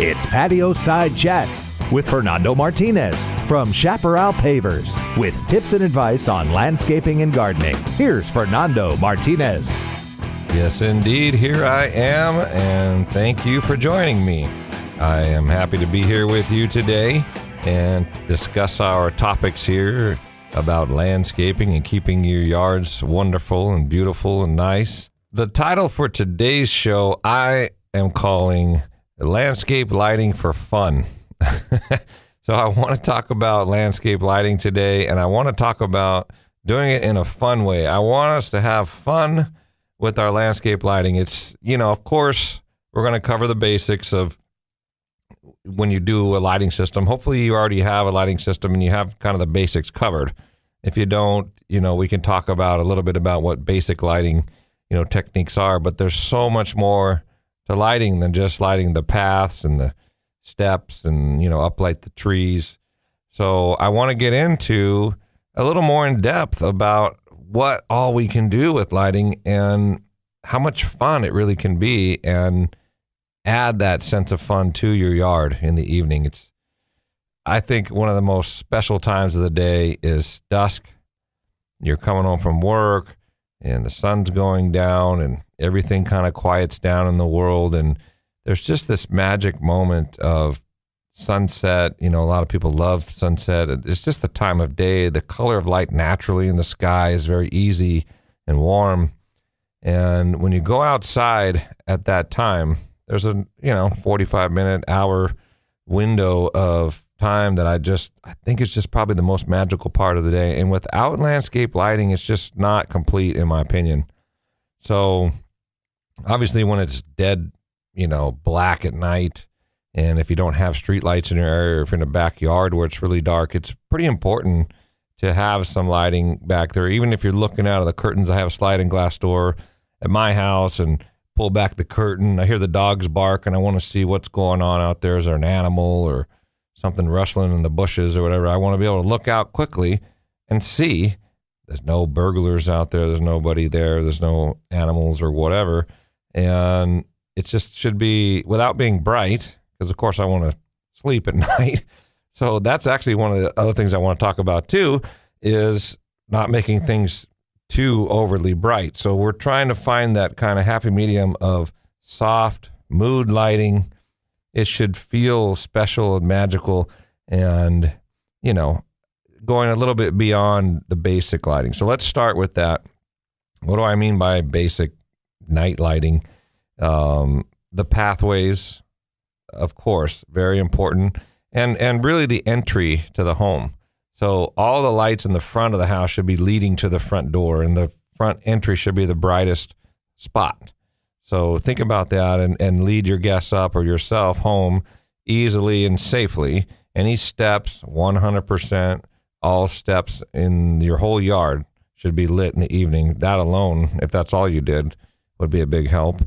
It's Patio Side Chats with Fernando Martinez from Chaparral Pavers with tips and advice on landscaping and gardening. Here's Fernando Martinez. Yes, indeed. Here I am, and thank you for joining me. I am happy to be here with you today and discuss our topics here about landscaping and keeping your yards wonderful and beautiful and nice. The title for today's show I am calling Landscape Lighting for Fun. So I want to talk about landscape lighting today, and I want to talk about doing it in a fun way. I want us to have fun with our landscape lighting. It's, of course, we're going to cover the basics of when you do a lighting system. Hopefully you already have a lighting system and you have kind of the basics covered. If you don't, we can talk about a little bit about what basic lighting, techniques are, but there's so much more to lighting than just lighting the paths and the steps and, uplight the trees. So I want to get into a little more in depth about what all we can do with lighting and how much fun it really can be, and add that sense of fun to your yard in the evening. I think one of the most special times of the day is dusk. You're coming home from work and the sun's going down and everything kind of quiets down in the world. And there's just this magic moment of sunset. A lot of people love sunset. It's just the time of day. The color of light naturally in the sky is very easy and warm. And when you go outside at that time, there's a 45-minute, hour window of time that I think it's just probably the most magical part of the day. And without landscape lighting, it's just not complete, in my opinion. So obviously when it's dead, black at night, and if you don't have street lights in your area, or if you're in a backyard where it's really dark, it's pretty important to have some lighting back there. Even if you're looking out of the curtains, I have a sliding glass door at my house, and pull back the curtain. I hear the dogs bark, and I want to see what's going on out there. Is there an animal or something rustling in the bushes or whatever? I want to be able to look out quickly and see there's no burglars out there. There's nobody there. There's no animals or whatever. And it just should be without being bright, because of course I want to sleep at night. So that's actually one of the other things I want to talk about too, is not making things too overly bright. So we're trying to find that kind of happy medium of soft mood lighting. It should feel special and magical, and, going a little bit beyond the basic lighting. So let's start with that. What do I mean by basic night lighting? The pathways, of course, very important, and really the entry to the home. So all the lights in the front of the house should be leading to the front door, and the front entry should be the brightest spot. So think about that and lead your guests up or yourself home easily and safely. Any steps, 100%, all steps in your whole yard should be lit in the evening. That alone, if that's all you did, would be a big help.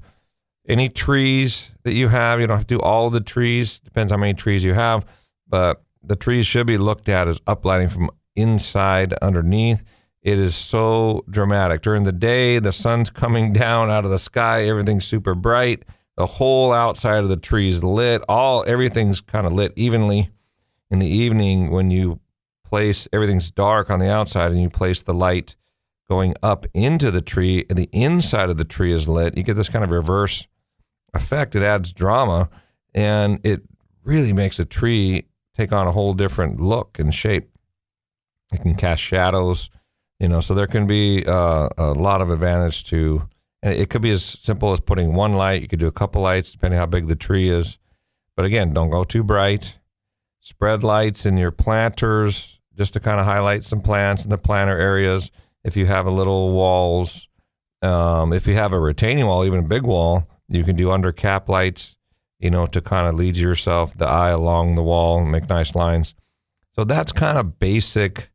Any trees that you have, you don't have to do all the trees. Depends how many trees you have, but the trees should be looked at as uplighting from inside underneath. It is so dramatic. During the day, the sun's coming down out of the sky. Everything's super bright. The whole outside of the tree is lit. Everything's kind of lit evenly. In the evening, when you place, everything's dark on the outside, and you place the light going up into the tree, and the inside of the tree is lit. You get this kind of reverse effect. It adds drama, and it really makes a tree take on a whole different look and shape. It can cast shadows, so there can be a lot of advantage to, and it could be as simple as putting one light. You could do a couple lights depending how big the tree is. But again, don't go too bright. Spread lights in your planters just to kind of highlight some plants in the planter areas. If you have a little walls, if you have a retaining wall, even a big wall, you can do under cap lights, to kind of lead the eye along the wall and make nice lines. So that's kind of basic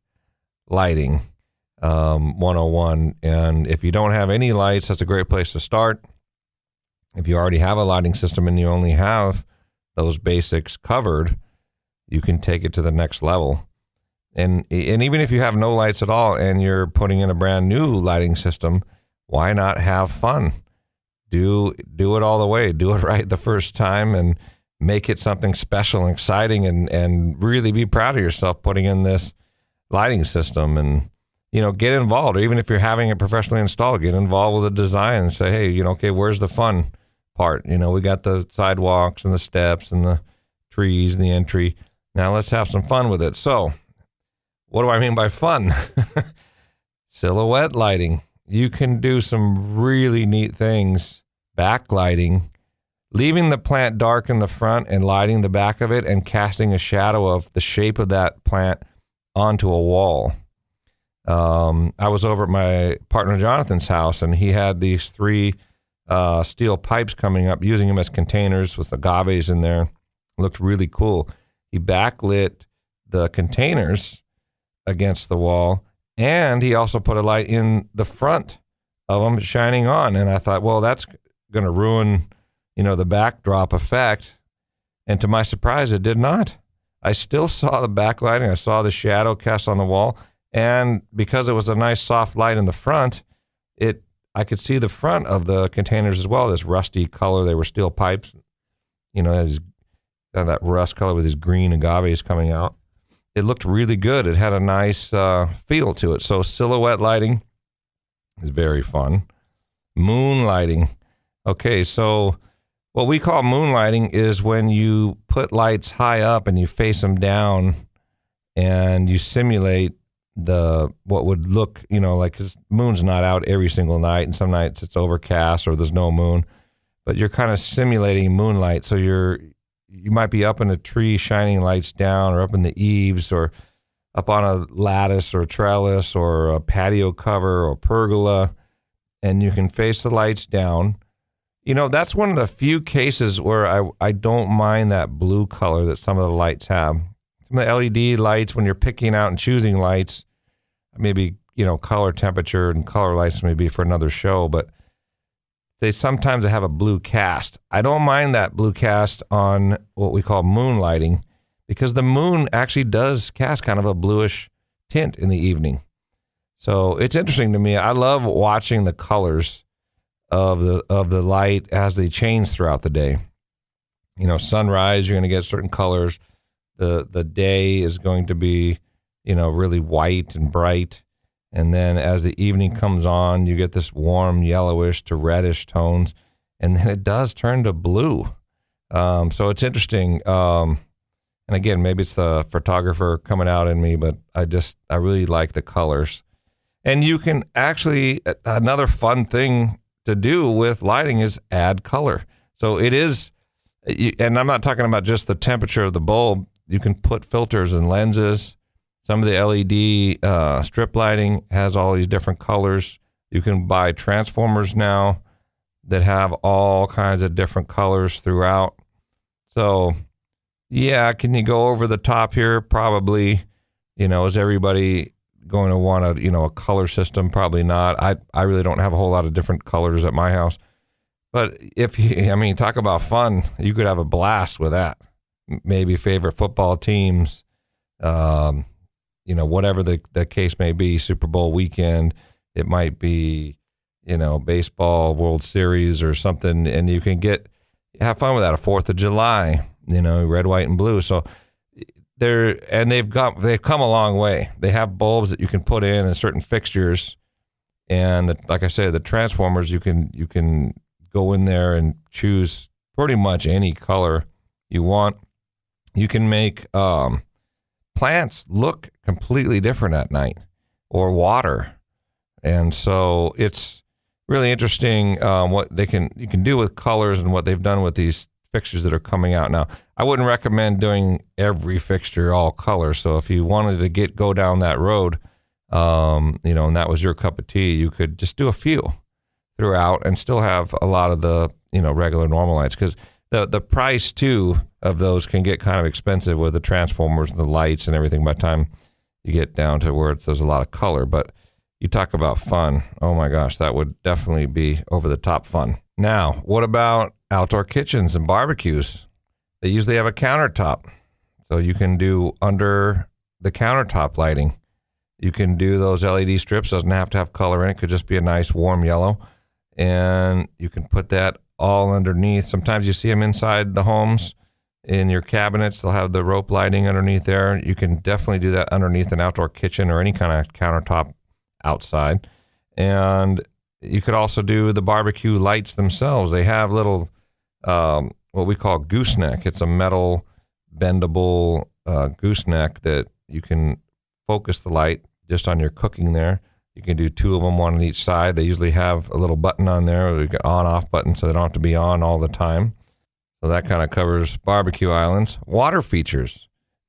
lighting, 101. And if you don't have any lights, that's a great place to start. If you already have a lighting system and you only have those basics covered, you can take it to the next level. And even if you have no lights at all and you're putting in a brand new lighting system, why not have fun? Do it all the way. Do it right the first time, and make it something special and exciting, and really be proud of yourself putting in this lighting system. And, get involved. Or even if you're having it professionally installed, get involved with the design and say, hey, okay, where's the fun part? We got the sidewalks and the steps and the trees and the entry. Now let's have some fun with it. So what do I mean by fun? Silhouette lighting. You can do some really neat things. Backlighting, leaving the plant dark in the front and lighting the back of it and casting a shadow of the shape of that plant onto a wall. I was over at my partner Jonathan's house, and he had these 3 steel pipes coming up, using them as containers with agaves in there. Looked really cool. He backlit the containers against the wall, and he also put a light in the front of them shining on. And I thought, well, that's going to ruin, the backdrop effect. And to my surprise, it did not. I still saw the backlighting. I saw the shadow cast on the wall. And because it was a nice soft light in the front, I could see the front of the containers as well, this rusty color. They were steel pipes, as that rust color with these green agaves coming out. It looked really good. It had a nice feel to it. So silhouette lighting is very fun. Moonlighting. Okay, so what we call moonlighting is when you put lights high up and you face them down and you simulate what would look, like, 'cause moon's not out every single night, and some nights it's overcast or there's no moon, but you're kind of simulating moonlight. So you might be up in a tree shining lights down, or up in the eaves, or up on a lattice or a trellis or a patio cover or pergola, and you can face the lights down. That's one of the few cases where I don't mind that blue color that some of the lights have. Some of the LED lights, when you're picking out and choosing lights, maybe, color temperature and color lights may be for another show, but they sometimes have a blue cast. I don't mind that blue cast on what we call moonlighting, because the moon actually does cast kind of a bluish tint in the evening. So it's interesting to me. I love watching the colors of the light as they change throughout the day. Sunrise, you're going to get certain colors. The day is going to be, really white and bright. And then as the evening comes on, you get this warm yellowish to reddish tones. And then it does turn to blue. So it's interesting. And again, maybe it's the photographer coming out in me, but I really like the colors. And you can actually, another fun thing to do with lighting is add color. So it is, and I'm not talking about just the temperature of the bulb. You can put filters and lenses. Some of the LED strip lighting has all these different colors. You can buy transformers now that have all kinds of different colors throughout. So, yeah, can you go over the top here? Probably. Is everybody going to want a color system? Probably not. I really don't have a whole lot of different colors at my house. But if you, talk about fun, you could have a blast with that. Maybe favorite football teams, whatever the case may be, Super Bowl weekend, it might be, baseball, World Series or something, and you can have fun with that. A 4th of July, red, white, and blue. So they've come a long way. They have bulbs that you can put in and certain fixtures, and like I said, the transformers, you can go in there and choose pretty much any color you want. You can make plants look completely different at night, or water. And so it's really interesting what you can do with colors and what they've done with these fixtures that are coming out now. I wouldn't recommend doing every fixture all color. So if you wanted to go down that road, and that was your cup of tea, you could just do a few throughout and still have a lot of the, regular normal lights, because the price too of those can get kind of expensive with the transformers and the lights and everything by the time you get down to where there's a lot of color. But you talk about fun. Oh my gosh, that would definitely be over the top fun. Now, what about outdoor kitchens and barbecues? They usually have a countertop. So you can do under the countertop lighting. You can do those LED strips. Doesn't have to have color in it. Could just be a nice warm yellow. And you can put that all underneath. Sometimes you see them inside the homes. in your cabinets. They'll have the rope lighting underneath there. You can definitely do that underneath an outdoor kitchen or any kind of countertop outside. And you could also do the barbecue lights themselves. They have little, what we call gooseneck. It's a metal bendable gooseneck that you can focus the light just on your cooking there. You can do 2 of them, one on each side. They usually have a little button on there, or you get on-off button, so they don't have to be on all the time. So that kind of covers barbecue islands. Water features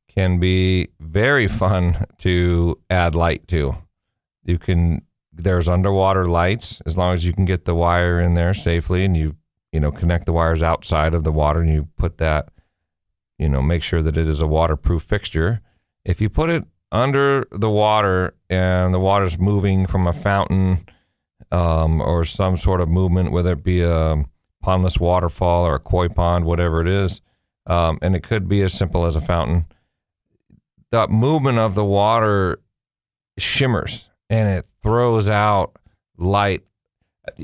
can be very fun to add light to. There's underwater lights, as long as you can get the wire in there safely, and you connect the wires outside of the water, and you put that, make sure that it is a waterproof fixture. If you put it under the water and the water's moving from a fountain or some sort of movement, whether it be a pondless waterfall or a koi pond, whatever it is, and it could be as simple as a fountain, the movement of the water shimmers and it throws out light.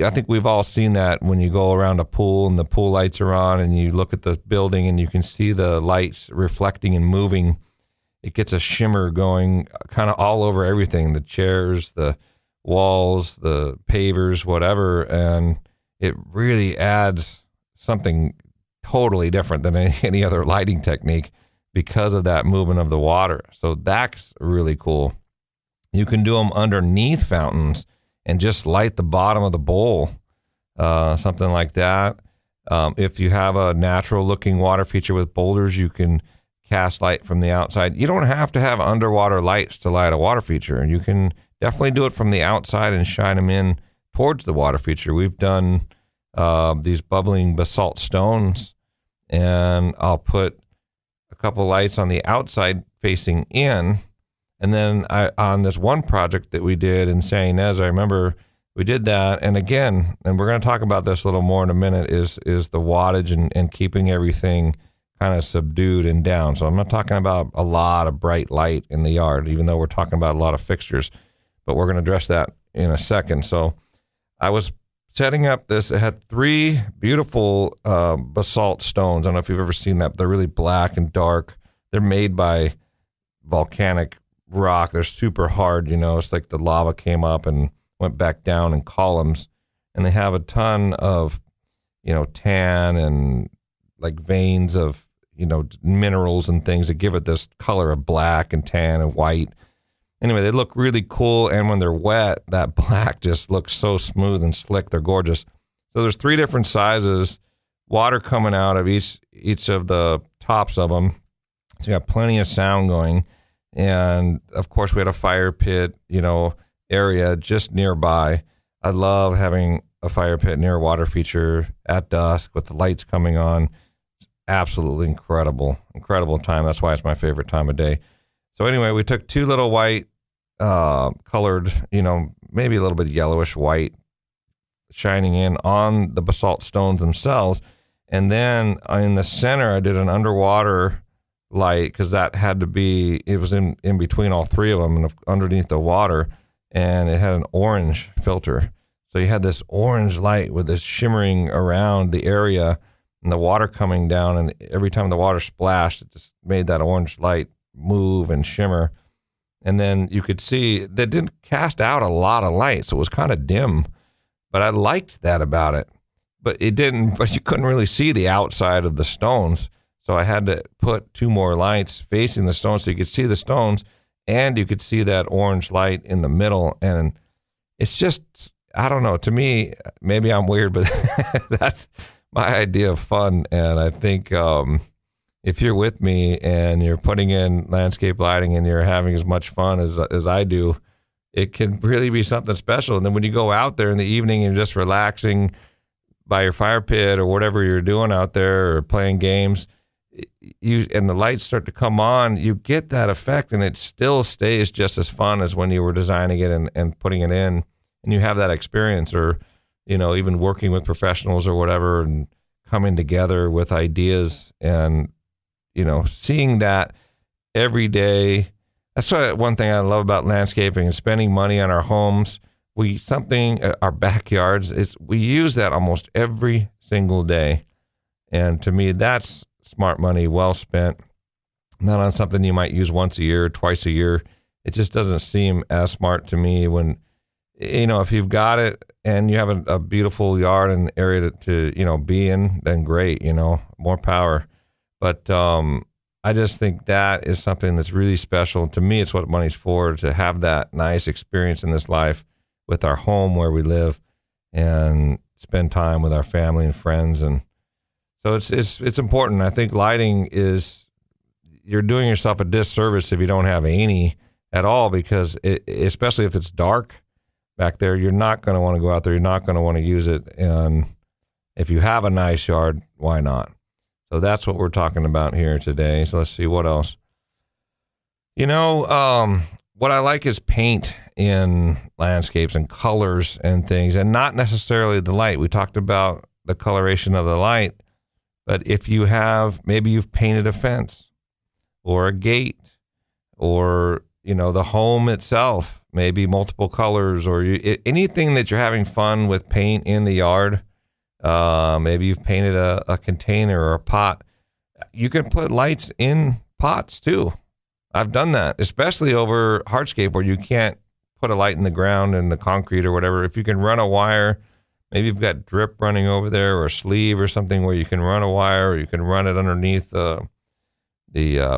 I think we've all seen that when you go around a pool and the pool lights are on and you look at the building and you can see the lights reflecting and moving. It gets a shimmer going kind of all over everything, the chairs, the walls, the pavers, whatever, and it really adds something totally different than any other lighting technique because of that movement of the water. So that's really cool. You can do them underneath fountains and just light the bottom of the bowl, something like that. If you have a natural-looking water feature with boulders, you can cast light from the outside. You don't have to have underwater lights to light a water feature. You can definitely do it from the outside and shine them in towards the water feature. We've done these bubbling basalt stones, and I'll put a couple lights on the outside facing in. And then on this one project that we did in San Ynez, I remember we did that. And again, and we're going to talk about this a little more in a minute, is the wattage and keeping everything kind of subdued and down. So I'm not talking about a lot of bright light in the yard, even though we're talking about a lot of fixtures, but we're going to address that in a second. So I was setting up this. It had 3 beautiful basalt stones. I don't know if you've ever seen that. They're really black and dark. They're made by volcanic rock. They're super hard. It's like the lava came up and went back down in columns, and they have a ton of, tan and like veins of, minerals and things that give it this color of black and tan and white. Anyway, they look really cool, and when they're wet, that black just looks so smooth and slick. They're gorgeous. So there's 3 different sizes, water coming out of each of the tops of them. So you got plenty of sound going. And of course, we had a fire pit, area just nearby. I love having a fire pit near a water feature at dusk with the lights coming on. It's absolutely incredible time. That's why it's my favorite time of day. So anyway, we took 2 little white, colored, maybe a little bit yellowish white, shining in on the basalt stones themselves. And then in the center, I did an underwater light, because that had to be, it was in between all 3 of them and underneath the water, and it had an orange filter. So you had this orange light with this shimmering around the area and the water coming down, and every time the water splashed, it just made that orange light move and shimmer. And then you could see that didn't cast out a lot of light, so it was kind of dim, but I liked that about it. But you couldn't really see the outside of the stones. So I had to put 2 more lights facing the stones so you could see the stones and you could see that orange light in the middle. And it's just, I don't know, to me, maybe I'm weird, but that's my idea of fun. And I think if you're with me and you're putting in landscape lighting and you're having as much fun as I do, it can really be something special. And then when you go out there in the evening and you're just relaxing by your fire pit or whatever you're doing out there or playing games, and the lights start to come on, you get that effect, and it still stays just as fun as when you were designing it and putting it in, and you have that experience, or even working with professionals or whatever, and coming together with ideas, and seeing that every day. That's one thing I love about landscaping and spending money on our homes. Our backyards, we use that almost every single day, and to me that's smart money well spent, not on something you might use once a year, twice a year. It just doesn't seem as smart to me when, if you've got it and you have a beautiful yard and area to be in, then great, more power. But I just think that is something that's really special. To me, it's what money's for, to have that nice experience in this life with our home where we live and spend time with our family and friends. And so it's important. I think lighting you're doing yourself a disservice if you don't have any at all, because especially if it's dark back there, you're not going to want to go out there. You're not going to want to use it. And if you have a nice yard, why not? So that's what we're talking about here today. So let's see what else. What I like is paint in landscapes and colors and things, and not necessarily the light. We talked about the coloration of the light, but if maybe you've painted a fence or a gate or, the home itself, maybe multiple colors, or anything that you're having fun with paint in the yard. Maybe you've painted a container or a pot. You can put lights in pots too. I've done that, especially over hardscape where you can't put a light in the ground and the concrete or whatever. If you can run a wire, maybe you've got drip running over there or a sleeve or something where you can run a wire, or you can run it underneath the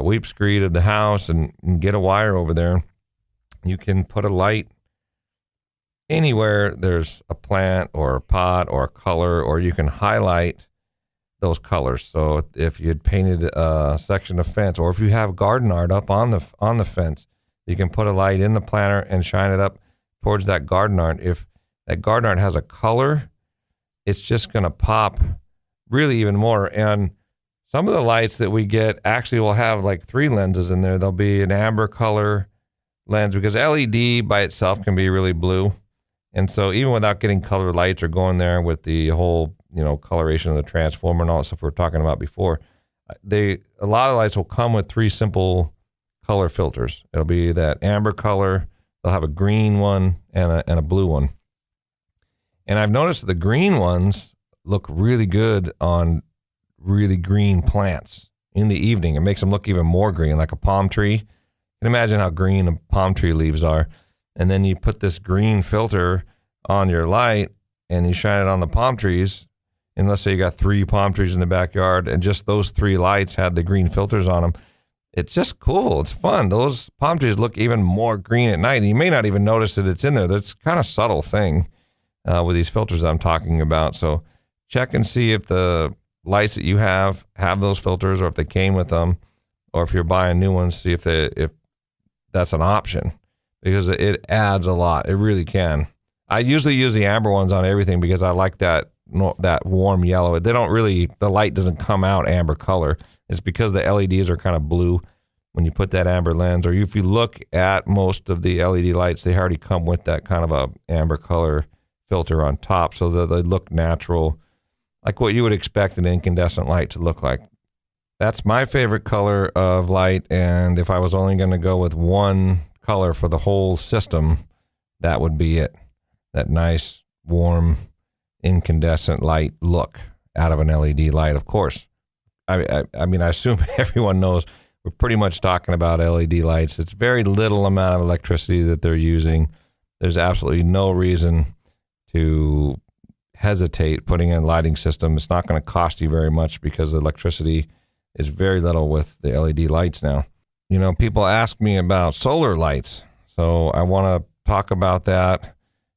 weep screed of the house and get a wire over there. You can put a light anywhere there's a plant or a pot or a color, or you can highlight those colors. So if you had painted a section of fence, or if you have garden art up on the fence, you can put a light in the planter and shine it up towards that garden art. If that garden art has a color, it's just going to pop really even more. And some of the lights that we get actually will have like 3 lenses in there. There'll be an amber color lens, because LED by itself can be really blue. And so even without getting colored lights or going there with the whole, coloration of the transformer and all that stuff we were talking about before, a lot of lights will come with 3 simple color filters. It'll be that amber color, they'll have a green one and a blue one. And I've noticed the green ones look really good on really green plants in the evening. It makes them look even more green, like a palm tree. You can imagine how green a palm tree leaves are. And then you put this green filter on your light and you shine it on the palm trees. And let's say you got 3 palm trees in the backyard and just those 3 lights had the green filters on them. It's just cool. It's fun. Those palm trees look even more green at night. And you may not even notice that it's in there. That's kind of subtle thing with these filters I'm talking about. So check and see if the lights that you have those filters, or if they came with them, or if you're buying new ones, see if that's an option, because it adds a lot. It really can. I usually use the amber ones on everything because I like that warm yellow. The light doesn't come out amber color. It's because the LEDs are kind of blue when you put that amber lens, or if you look at most of the LED lights, they already come with that kind of a amber color filter on top, so that they look natural, like what you would expect an incandescent light to look like. That's my favorite color of light, and if I was only going to go with one color for the whole system, that would be it. That nice, warm, incandescent light look out of an LED light, of course. I mean, I assume everyone knows we're pretty much talking about LED lights. It's very little amount of electricity that they're using. There's absolutely no reason to hesitate putting in a lighting system. It's not going to cost you very much because the electricity is very little with the LED lights now. People ask me about solar lights, so I want to talk about that.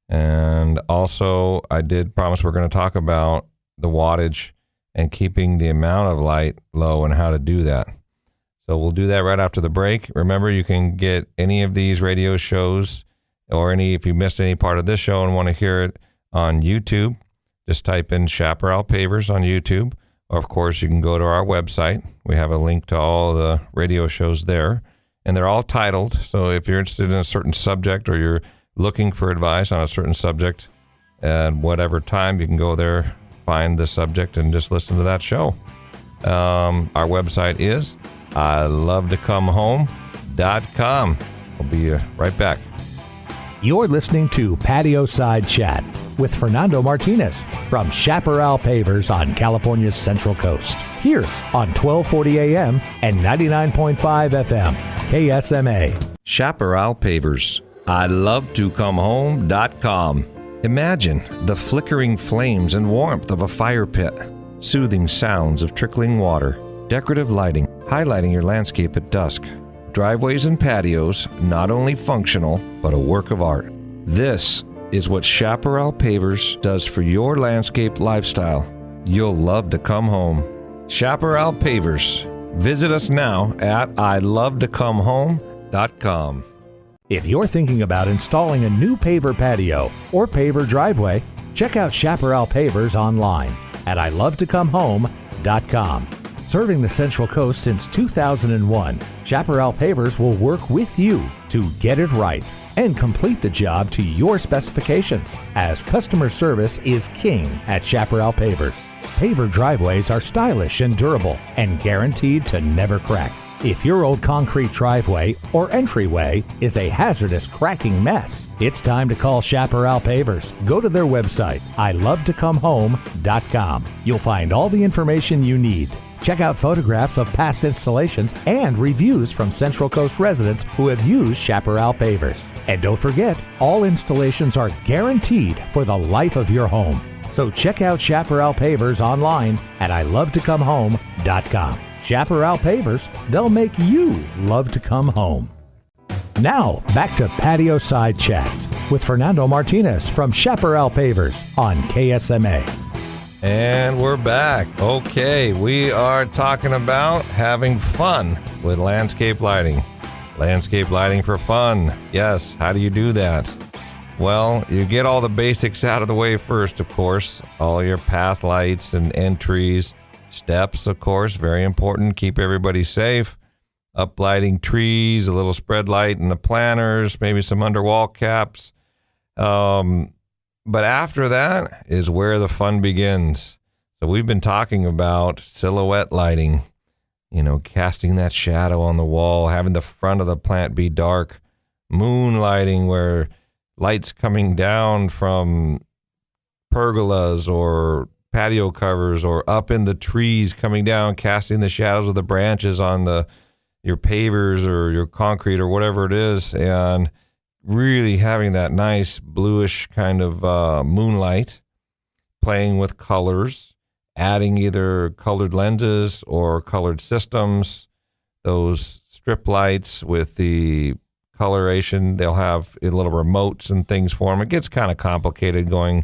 And also, I did promise we're going to talk about the wattage and keeping the amount of light low and how to do that. So we'll do that right after the break. Remember, you can get any of these radio shows, or if you missed any part of this show and want to hear it on YouTube, just type in Chaparral Pavers on YouTube. Or, of course, you can go to our website. We have a link to all the radio shows there, and they're all titled. So if you're interested in a certain subject, or you're looking for advice on a certain subject at whatever time, you can go there, find the subject, and just listen to that show. Our website is ilovetoComeHome.com. We'll be right back. You're listening to Patio Side Chats. with Fernando Martinez from Chaparral Pavers on California's Central Coast. Here on 1240 AM and 99.5 FM, KSMA. Chaparral Pavers. I love to come home.com. Imagine the flickering flames and warmth of a fire pit, soothing sounds of trickling water, decorative lighting, highlighting your landscape at dusk. Driveways and patios, not only functional, but a work of art. This is what Chaparral Pavers does for your landscape lifestyle. You'll love to come home. Chaparral Pavers. Visit us now at ilovetoComeHome.com. If you're thinking about installing a new paver patio or paver driveway, check out Chaparral Pavers online at ilovetoComeHome.com. Serving the Central Coast since 2001, Chaparral Pavers will work with you to get it right and complete the job to your specifications, as customer service is king at Chaparral Pavers. Paver driveways are stylish and durable and guaranteed to never crack. If your old concrete driveway or entryway is a hazardous cracking mess, it's time to call Chaparral Pavers. Go to their website, ilovetoComeHome.com. You'll find all the information you need. Check out photographs of past installations and reviews from Central Coast residents who have used Chaparral Pavers. And don't forget, all installations are guaranteed for the life of your home. So check out Chaparral Pavers online at ilovetoComeHome.com. Chaparral Pavers, they'll make you love to come home. Now, back to Patio Side Chats with Fernando Martinez from Chaparral Pavers on KSMA. And we're back. Okay, we are talking about having fun with landscape lighting. Landscape lighting for fun. Yes, how do you do that? Well, you get all the basics out of the way first, of course. All your path lights and entries. Steps, of course, very important. Keep everybody safe. Uplighting trees, a little spread light in the planters, maybe some underwall caps. But after that is where the fun begins. So we've been talking about silhouette lighting, casting that shadow on the wall, having the front of the plant be dark. Moonlighting, where lights coming down from pergolas or patio covers or up in the trees coming down, casting the shadows of the branches on your pavers or your concrete or whatever it is, and really having that nice bluish kind of moonlight, playing with colors, adding either colored lenses or colored systems, those strip lights with the coloration. They'll have little remotes and things for them. It gets kind of complicated going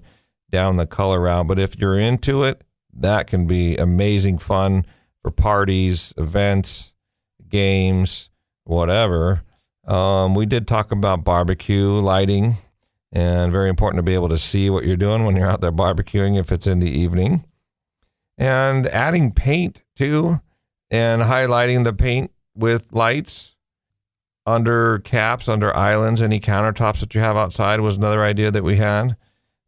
down the color route, but if you're into it, that can be amazing fun for parties, events, games, whatever. We did talk about barbecue lighting, and very important to be able to see what you're doing when you're out there barbecuing if it's in the evening. And adding paint too, and highlighting the paint with lights under caps, under islands, any countertops that you have outside was another idea that we had.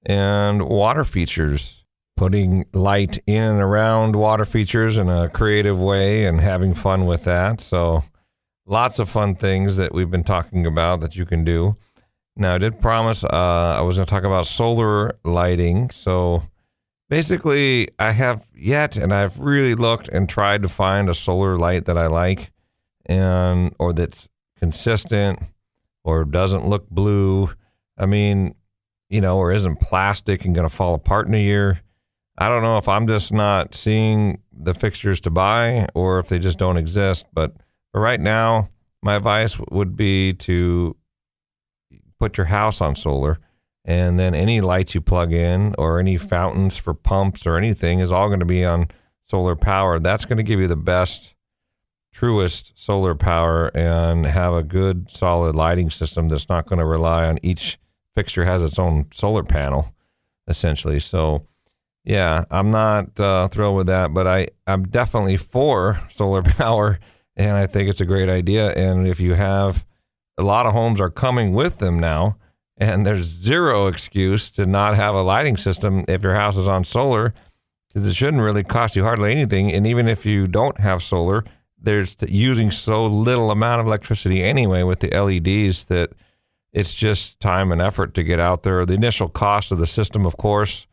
And water features, putting light in and around water features in a creative way and having fun with that. So lots of fun things that we've been talking about that you can do. Now, I did promise I was going to talk about solar lighting. So basically, I have yet, and I've really looked and tried to find a solar light that I like, or that's consistent, or doesn't look blue. I mean, or isn't plastic and going to fall apart in a year. I don't know if I'm just not seeing the fixtures to buy or if they just don't exist. But for right now, my advice would be to put your house on solar, and then any lights you plug in or any fountains for pumps or anything is all going to be on solar power. That's going to give you the best, truest solar power and have a good, solid lighting system that's not going to rely on each fixture has its own solar panel, essentially. So, yeah, I'm not thrilled with that, but I'm definitely for solar power, and I think it's a great idea. And if you have, a lot of homes are coming with them now, and there's zero excuse to not have a lighting system if your house is on solar, because it shouldn't really cost you hardly anything. And even if you don't have solar, there's using so little amount of electricity anyway with the LEDs that it's just time and effort to get out there. The initial cost of the system, of course.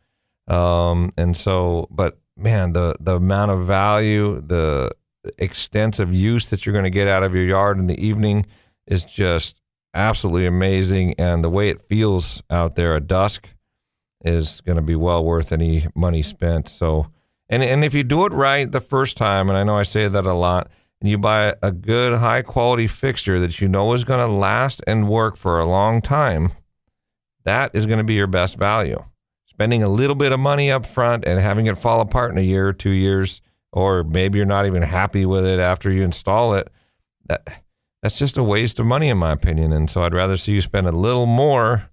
And so, but man, the amount of value, the extensive use that you're going to get out of your yard in the evening is just absolutely amazing. And the way it feels out there at dusk is going to be well worth any money spent. So, and if you do it right the first time, and I know I say that a lot, and you buy a good high quality fixture that you know is going to last and work for a long time, that is going to be your best value. Spending a little bit of money up front and having it fall apart in a year or 2 years, or maybe you're not even happy with it after you install it, that's just a waste of money in my opinion. And so I'd rather see you spend a little more,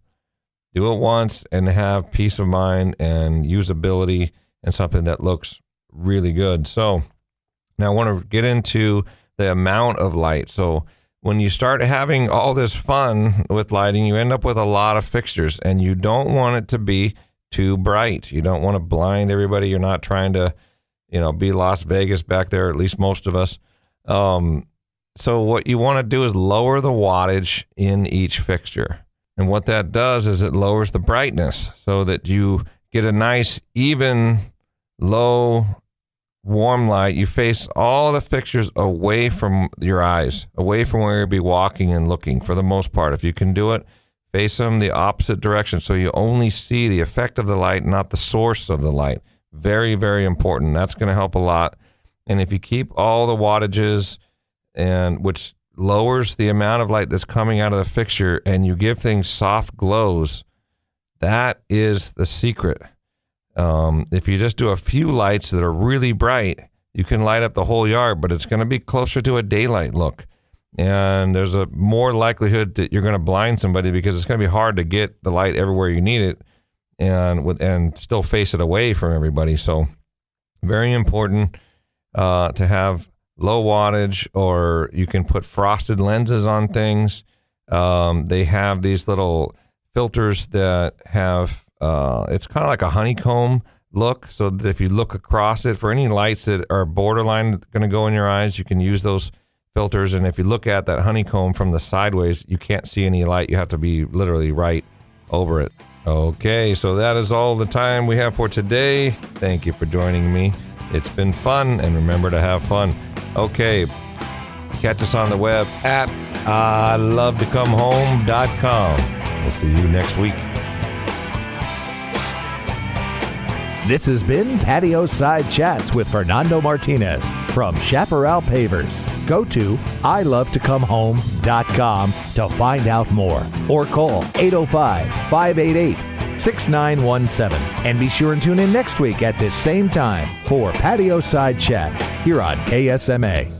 do it once, and have peace of mind and usability and something that looks really good. So now I want to get into the amount of light. So when you start having all this fun with lighting, you end up with a lot of fixtures, and you don't want it to be too bright. You don't want to blind everybody. You're not trying to, be Las Vegas back there, at least most of us. So what you want to do is lower the wattage in each fixture. And what that does is it lowers the brightness so that you get a nice, even, low, warm light. You face all the fixtures away from your eyes, away from where you'll be walking and looking for the most part. If you can do it, face them the opposite direction so you only see the effect of the light, not the source of the light. Very, very important. That's going to help a lot. And if you keep all the wattages, and which lowers the amount of light that's coming out of the fixture, and you give things soft glows, that is the secret. If you just do a few lights that are really bright, you can light up the whole yard, but it's going to be closer to a daylight look. And there's a more likelihood that you're going to blind somebody because it's going to be hard to get the light everywhere you need it and still face it away from everybody. So very important to have low wattage, or you can put frosted lenses on things. They have these little filters that have, it's kind of like a honeycomb look, so that if you look across it, for any lights that are borderline going to go in your eyes, you can use those filters. And if you look at that honeycomb from the sideways, you can't see any light. You have to be literally right over it. Okay, so that is all the time we have for today. Thank you for joining me. It's been fun, and remember to have fun. Okay, catch us on the web at ilovetoComeHome.com. We'll see you next week. This has been Patio Side Chats with Fernando Martinez from Chaparral Pavers. Go to ilovetoComeHome.com to find out more, or call 805-588-6917. And be sure and tune in next week at this same time for Patio Side Chats here on KSMA.